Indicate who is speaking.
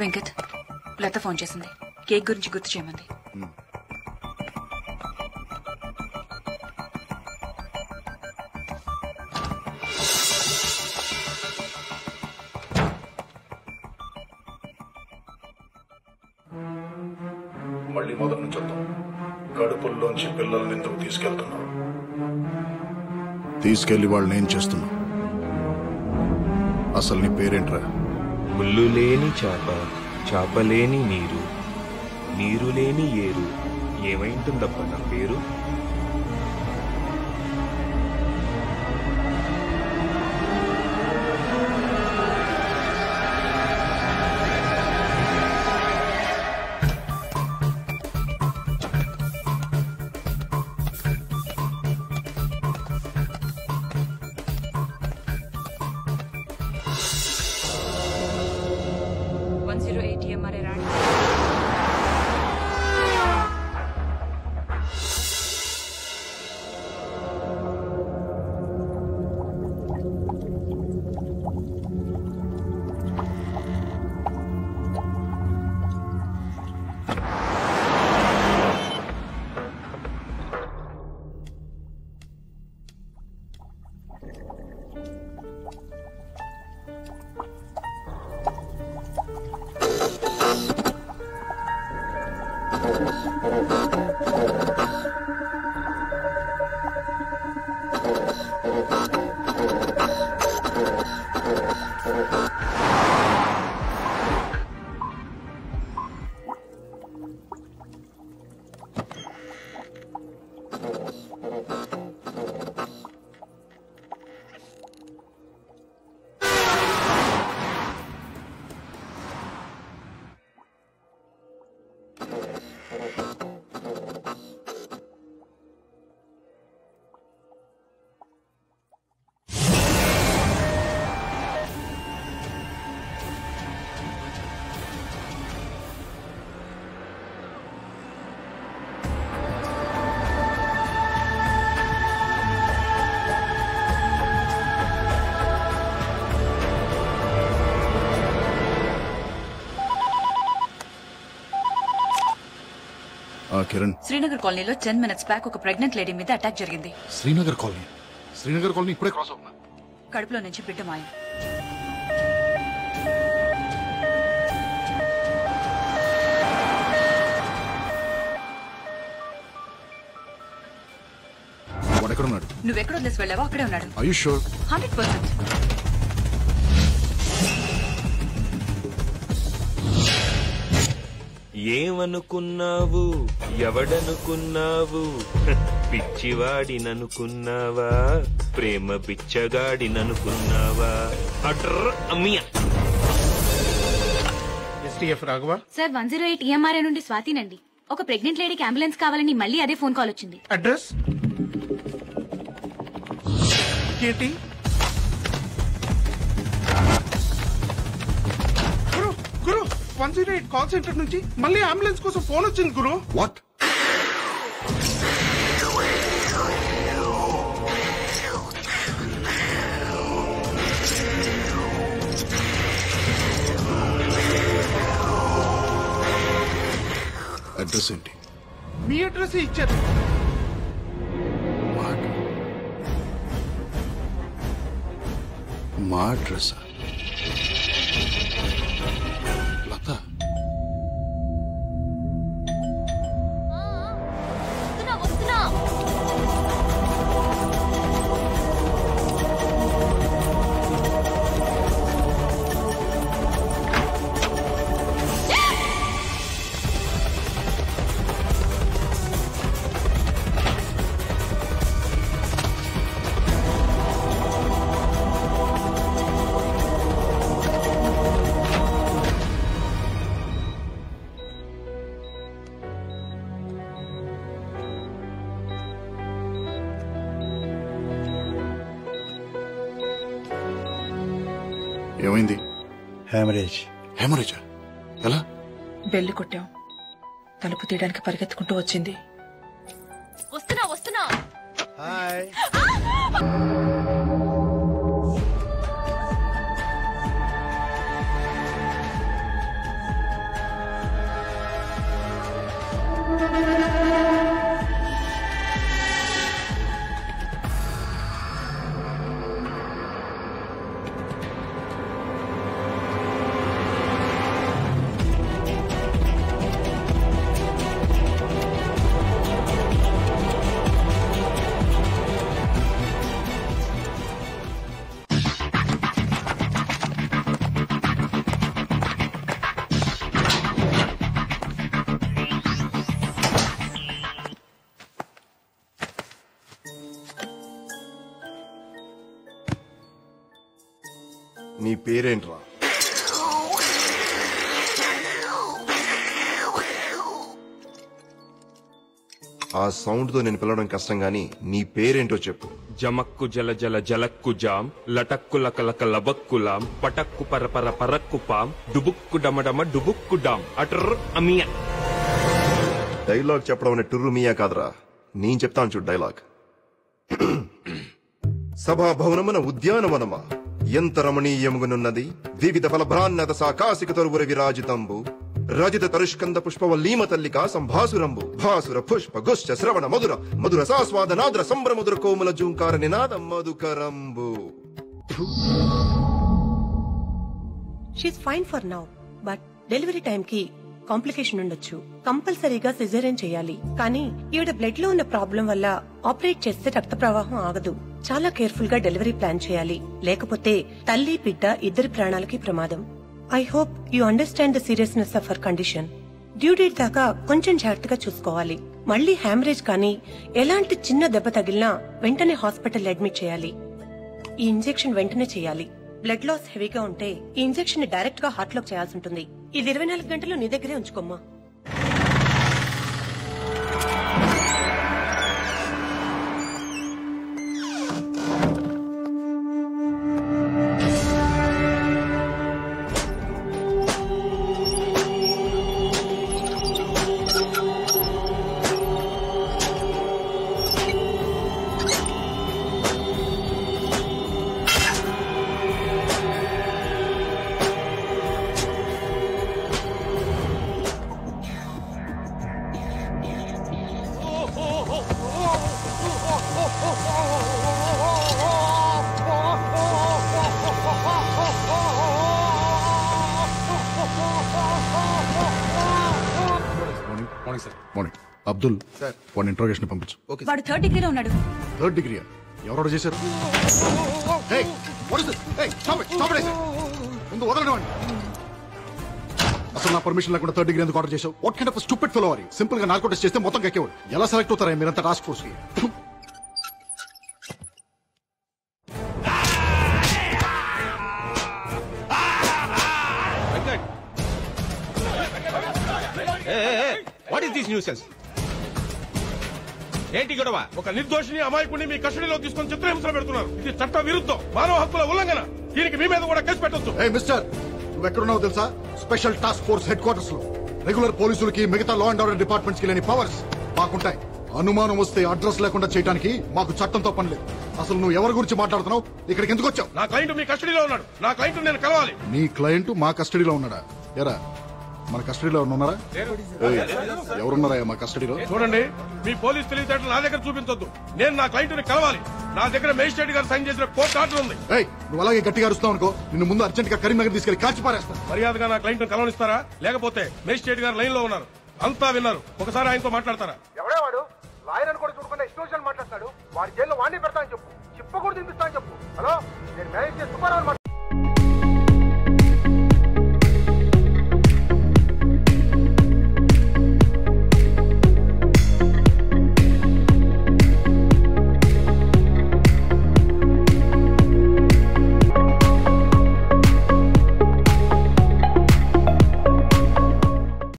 Speaker 1: వెంకట్, లత phone చేసింది. Cake గురించి గుర్తు చేయమంది.
Speaker 2: మళ్ళీ మొదటి నుంచి వద్దాం. కడుపుల్లోంచి పిల్లల్ని ఎందుకు తీసుకెళ్తున్నావు? తీసుకెళ్లి వాళ్ళని ఏం చేస్తున్నావు? అసలు నీ పేరేంట్రా?
Speaker 3: ముళ్ళు లేని చాప, చాప లేని నీరు, నీరు లేని ఏరు. ఏమైంటుందప్ప నా పేరు?
Speaker 2: కిరణ్,
Speaker 1: శ్రీనగర్ కాలనీలో 10 minutes బ్యాక్ ఒక ప్రెగ్నెంట్ లేడీ మీద అటాక్ జరిగింది.
Speaker 2: శ్రీనగర్ కాలనీ ఇప్పుడే క్రాస్ అవుతున్నా.
Speaker 1: కడుపులో నుంచి బిడ్డ మాయం.
Speaker 2: వాడెక్కడున్నాడు?
Speaker 1: నువ్వెక్కడ వదిలేసి వెళ్ళావో అక్కడే ఉన్నాడు.
Speaker 2: Are you sure?
Speaker 1: 100%.
Speaker 3: ఏమనుకున్నావు, ఎవడనుకున్నావు? పిచ్చివాడిననుకున్నావా, ప్రేమ బిచ్చగాడిననుకున్నావా? అట్ర అమ్మియా.
Speaker 4: ఎస్టీఎఫ్ రాఘవ
Speaker 5: సార్, 108 EMRA నుండి స్వాతినండి. ఒక ప్రెగ్నెంట్ లేడీకి అంబులెన్స్ కావాలని మళ్ళీ అదే ఫోన్ కాల్ వచ్చింది.
Speaker 4: అడ్రస్ కేటీ. గురు 108 కాల్ సెంటర్ నుంచి మళ్ళీ అంబులెన్స్ కోసం ఫోన్ వచ్చింది గురు.
Speaker 2: వాట్? అడ్రస్ ఏంటి?
Speaker 4: మీ అడ్రస్ ఇచ్చారు.
Speaker 2: మా అడ్రస్ లత. ఏమైంది? హెమరేజా? ఎలా?
Speaker 1: బెల్లి కొట్టాం. తలుపు తీయడానికి పరిగెత్తుకుంటూ వచ్చింది.
Speaker 5: వస్తున్నా.
Speaker 4: హాయ్.
Speaker 6: నీ పేరేంట్రా? ఆ సౌండ్ తో నేను పిలవడం కష్టం గాని నీ పేరేంటో చెప్పు.
Speaker 3: జమక్కు జల జల జలక్కు జాం, లటక్కు లకలక లబక్కులాం, పటక్కు పరపర పరక్కు పాం, డుబుక్కు డమడమ డుబుక్కు డాం, అటర్ అమియా.
Speaker 6: డైలాగ్ చెప్పడం అనే టుర్రు మీయా కాదురా, నేను చెప్తాను చూడు డైలాగ్. సభా భవనమున ఉద్యానవనమా ఎంత రమణీయముగనున్నది, వివిధ ఫలభ్రాన్నత సాకాశిక తరువుర విరాజితంబు, రజిత తరుష్కంద పుష్పవల్లీమ తల్లికా సంభాసురంబు, భాసుర పుష్ప గుష్ట శ్రవణ మధుర మధుర సాస్వాద నాద్ర సంభ్రమధుర కోమల జూంకార నినాదం మధుకరంబు.
Speaker 7: She's fine for now, but delivery time కి కాంప్లికేషన్ ఉండొచ్చు. కంపల్సరీగా సిజేరియన్ చేయాలి. కానీ ఈవిడ బ్లడ్ లో ఉన్న ప్రాబ్లం వల్ల ఆపరేట్ చేస్తే రక్త ప్రవాహం ఆగదు. చాలా కేర్ఫుల్ గా డెలివరీ ప్లాన్ చేయాలి, లేకపోతే తల్లి బిడ్డ ఇద్దరి ప్రాణాలకి ప్రమాదం. I hope you understand the seriousness of her condition. Due date దాకా కొంచెం జాగ్రత్తగా చూసుకోవాలి. మళ్లీ హ్యామరేజ్ కానీ ఎలాంటి చిన్న దెబ్బ తగిలినా వెంటనే హాస్పిటల్ అడ్మిట్ చేయాలి. ఈ ఇంజెక్షన్ వెంటనే చేయాలి. బ్లడ్ లాస్ హెవీగా ఉంటే ఈ ఇంజెక్షన్ ని డైరెక్ట్ గా హార్ట్ లోకి చేయాల్సి ఉంటుంది. ఇది 24 గంటలు నీ దగ్గరే ఉంచుకోమ్మా.
Speaker 2: అబ్దుల్ వాడిని ఇంట్రోగేషన్ పంపించు.
Speaker 5: వాడు 3rd డిగ్రీలో ఉన్నాడు.
Speaker 2: 3rd డిగ్రీ ఎవరు చేశారు? ముందు వదలండి వాడిని. అసలు నా పర్మిషన్ లేకుండా 3rd డిగ్రీ ఎందుకు ఆర్డర్ చేశావు? What kind of stupid fellow are you? Simple గా నార్కోటిక్స్ చేస్తే మొత్తం కక్కేవాడు. ఎలా సెలెక్ట్ అవుతారా మీరంతా టాస్క్ ఫోర్స్ కి?
Speaker 4: What is this nuisance? ఏంటి గొడవ? ఒక నిర్దోషిని అమాయకుడిని మీ కస్టడీలో తీసుకొని చిత్రహింసలు పెడుతున్నారు. ఇది చట్ట విరుద్ధం, మానవ హక్కుల ఉల్లంఘన. దీనికి మీ మీద కూడా కేసు పెట్టొచ్చు.
Speaker 2: మిస్టర్, నువ్వు ఎక్కడున్నావు తెలుసా? Special task force head quarters లో. రెగ్యులర్ పోలీసులకి మిగతా లా అండ్ ఆర్డర్ డిపార్ట్మెంట్స్ కి లేని పవర్స్ మాకుంటాయి. అనుమానం వస్తే అడ్రస్ లేకుండా చేయడానికి మాకు చట్టంతో పని లేదు. అసలు నువ్వు ఎవరి గురించి మాట్లాడుతున్నావు? ఇక్కడికి ఎందుకు వచ్చావు?
Speaker 4: నా క్లయింట్ మీ కస్టడీలో ఉన్నాడు. నా క్లయింట్ నేను కలవాలి.
Speaker 2: నీ క్లయింట్ మా కస్టడీలో ఉన్నాడా? ఎరా, మన కస్టడీలో ఉన్నారా? ఎవరున్నారా మా కస్టడీలో?
Speaker 4: చూడండి, మీ పోలీస్ తెలివితేటలు నా దగ్గర చూపించొద్దు. నేను నా క్లయింట్ ని కలవాలి. నా దగ్గర మేజిస్ట్రేట్ గారు సైన్ చేసిన కోర్టు ఆర్డర్ ఉంది.
Speaker 2: నువ్వు అలాగే గట్టిగా అరుస్తావు అనుకో, నిన్ను ముందు అర్జెంట్ గా కరీంనగర్ తీసుకెళ్లి కాల్చి పారేస్తా.
Speaker 4: మర్యాదగా నా క్లయింట్ ని కలవనిస్తారా? లేకపోతే మేజిస్ట్రేట్ గారు లైన్ లో ఉన్నారు, అంతా విన్నారు. ఒకసారి ఆయనతో మాట్లాడతారా?
Speaker 8: ఎవడే వాడు? లాయర్ అని కూడా చూడకుండా ఇష్టం మాట్లాడతాడు. వాడి జైల్లో వాడిని పెడతా అని చెప్పు. చెప్పకూడదు తినిపిస్తా